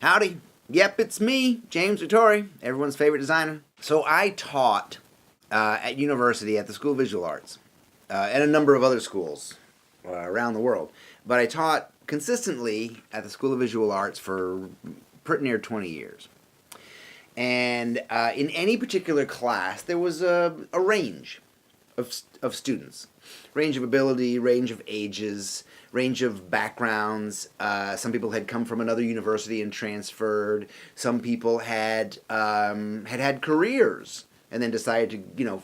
Howdy. Yep, it's me, James Victore, everyone's favorite designer. So I taught at university at the School of Visual Arts and a number of other schools around the world. But I taught consistently at the School of Visual Arts for pretty near 20 years. And in any particular class, there was a range of students. Range of ability, range of ages, range of backgrounds. Some people had come from another university and transferred. Some people had had careers and then decided to,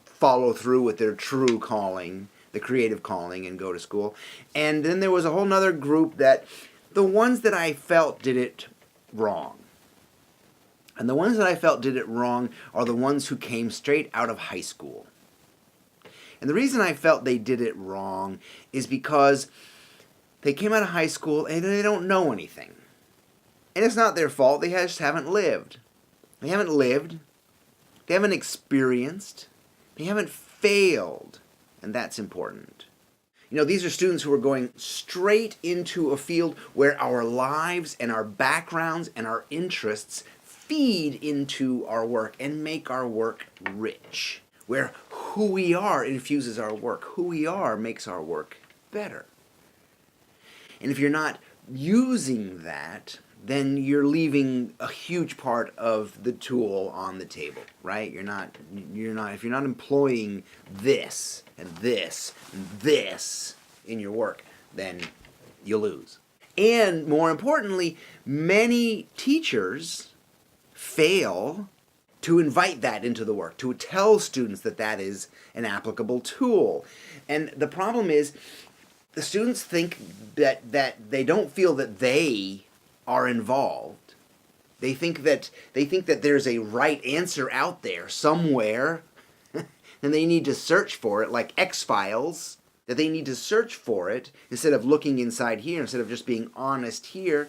follow through with their true calling, the creative calling, and go to school. And then there was a whole nother group that, the ones that I felt did it wrong. And the ones that I felt did it wrong are the ones who came straight out of high school. And the reason I felt they did it wrong is because they came out of high school and they don't know anything. And it's not their fault, they just haven't lived. They haven't lived, they haven't experienced, they haven't failed, and that's important. These are students who are going straight into a field where our lives and our backgrounds and our interests feed into our work and make our work rich. Where who we are infuses our work. Who we are makes our work better. And if you're not using that, then you're leaving a huge part of the tool on the table, right? If you're not employing this and this and this in your work, then you lose. And more importantly, many teachers fail to invite that into the work, to tell students that that is an applicable tool. And the problem is, the students think that they don't feel that they are involved. They think that there's a right answer out there somewhere, and they need to search for it, like X-Files, that they need to search for it instead of looking inside here, instead of just being honest here.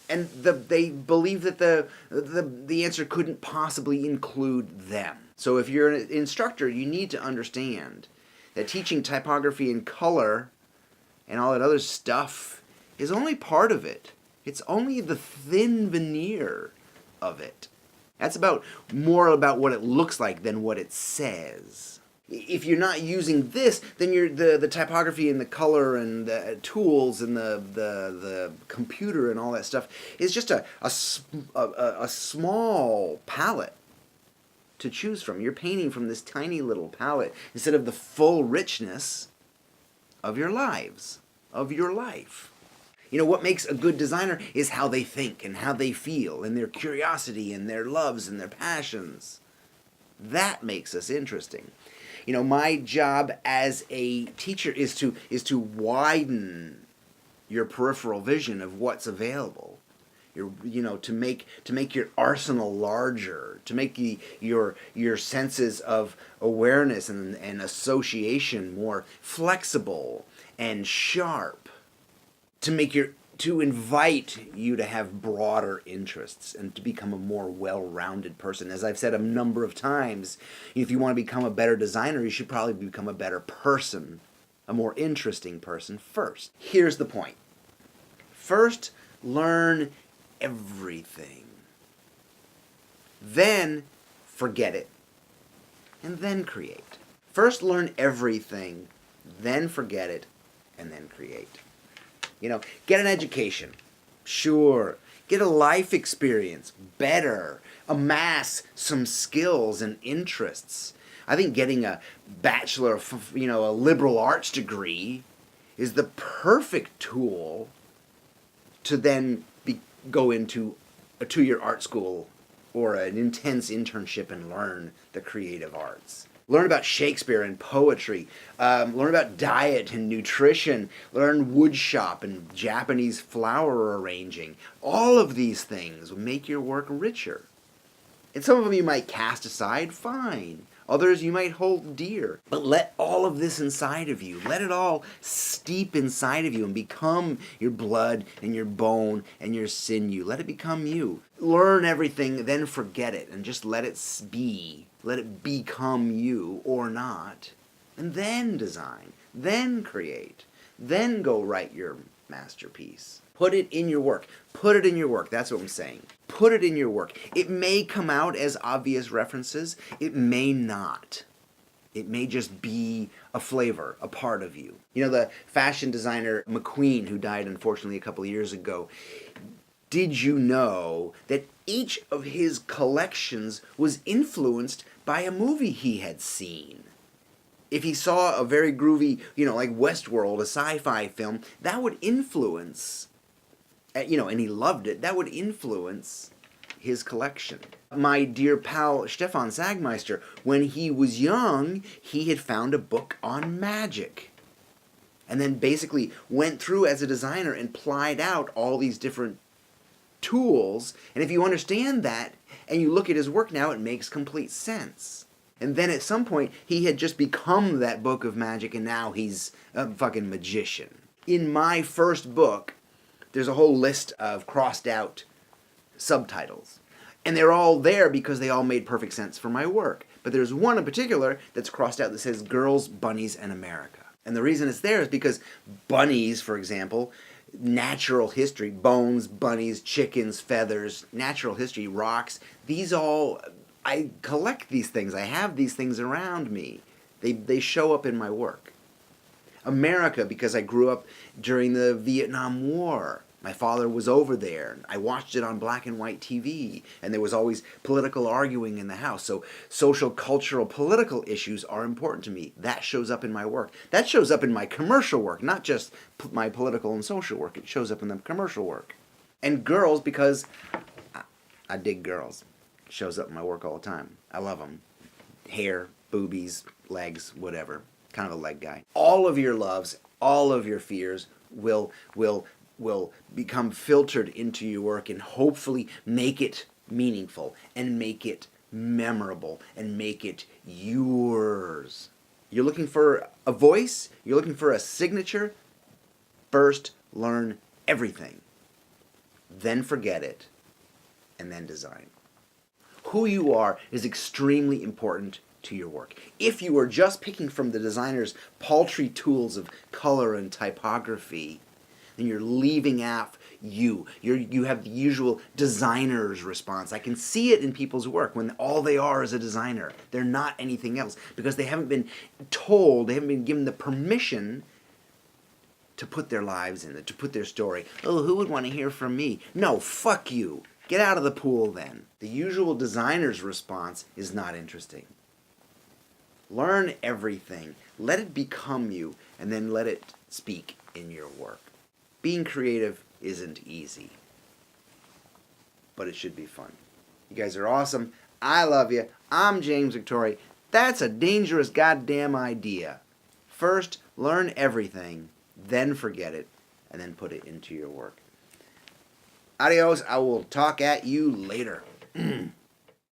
And they believe that the answer couldn't possibly include them. So if you're an instructor, you need to understand that teaching typography and color and all that other stuff is only part of it. It's only the thin veneer of it. That's more about what it looks like than what it says. If you're not using this, then the typography and the color and the tools and the computer and all that stuff is just a small palette to choose from. You're painting from this tiny little palette instead of the full richness of your lives, of your life. What makes a good designer is how they think and how they feel and their curiosity and their loves and their passions. That makes us interesting. My job as a teacher is to widen your peripheral vision of what's available. To make your arsenal larger, to make your senses of awareness and association more flexible and sharp, to invite you to have broader interests and to become a more well-rounded person. As I've said a number of times, if you want to become a better designer, you should probably become a better person, a more interesting person first. Here's the point. First, learn everything. Then, forget it. And then create. First, learn everything, then forget it, and then create. Get an education. Sure. Get a life experience. Better. Amass some skills and interests. I think getting a bachelor, a liberal arts degree is the perfect tool to then go into a 2-year art school or an intense internship and learn the creative arts. Learn about Shakespeare and poetry. Learn about diet and nutrition. Learn woodshop and Japanese flower arranging. All of these things will make your work richer. And some of them you might cast aside, fine. Others you might hold dear. But let all of this inside of you, let it all steep inside of you and become your blood and your bone and your sinew. Let it become you. Learn everything, then forget it, and just let it be. Let it become you or not. And then design, then create, then go write your masterpiece. Put it in your work. Put it in your work. That's what I'm saying. Put it in your work. It may come out as obvious references. It may not. It may just be a flavor, a part of you. You know, the fashion designer McQueen, who died unfortunately a couple of years ago, did you know that each of his collections was influenced by a movie he had seen? If he saw a very groovy, like Westworld, a sci-fi film, that would influence, and he loved it, that would influence his collection. My dear pal Stefan Sagmeister, when he was young, he had found a book on magic. And then basically went through as a designer and plied out all these different tools. And if you understand that and you look at his work now, it makes complete sense. And then at some point, he had just become that book of magic, and now he's a fucking magician. In my first book, there's a whole list of crossed out subtitles. And they're all there because they all made perfect sense for my work. But there's one in particular that's crossed out that says Girls, Bunnies, and America. And the reason it's there is because bunnies, for example, natural history, bones, bunnies, chickens, feathers, natural history, rocks, I collect these things. I have these things around me. They show up in my work. America, because I grew up during the Vietnam War. My father was over there. I watched it on black and white TV, and there was always political arguing in the house. So social, cultural, political issues are important to me. That shows up in my work. That shows up in my commercial work, not just my political and social work. It shows up in the commercial work. And girls, because I dig girls. It shows up in my work all the time. I love them. Hair, boobies, legs, whatever. Kind of a leg guy. All of your loves, all of your fears will become filtered into your work and hopefully make it meaningful and make it memorable and make it yours. You're looking for a voice? You're looking for a signature? First, learn everything. Then forget it. And then design. Who you are is extremely important to your work. If you are just picking from the designer's paltry tools of color and typography, then you're leaving out you. You have the usual designer's response. I can see it in people's work when all they are is a designer. They're not anything else because they haven't been told, they haven't been given the permission to put their lives in it, to put their story. Oh, who would want to hear from me? No, fuck you. Get out of the pool then. The usual designer's response is not interesting. Learn everything. Let it become you, and then let it speak in your work. Being creative isn't easy, but it should be fun. You guys are awesome. I love you. I'm James Victore. That's a dangerous goddamn idea. First, learn everything, then forget it, and then put it into your work. Adios. I will talk at you later.